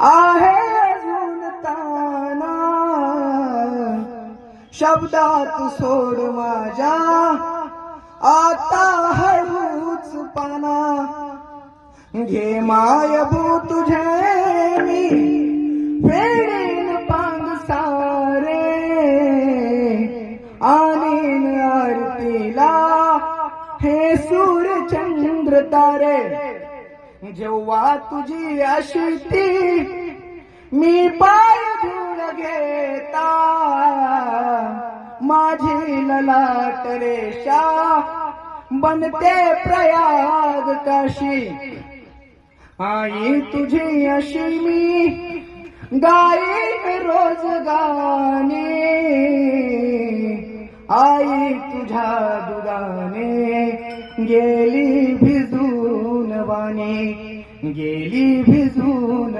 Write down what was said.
आहे अजून ताना शब्दात सोड माझ्या आता हळूच पाना घे मायभू तुझे मी फेडीन पांग सारे आणीन आरतीला हे सूर्य चंद्र तारे जेव्हा तुझी अशी ती मी पाय धुळ घेता माझी ललाट रेषा बनते प्रयाग काशी आई तुझी अशी मी गाईन रोज गाणे आई तुझ्या दुधाने गेली भिजून वाणी गेली भिजून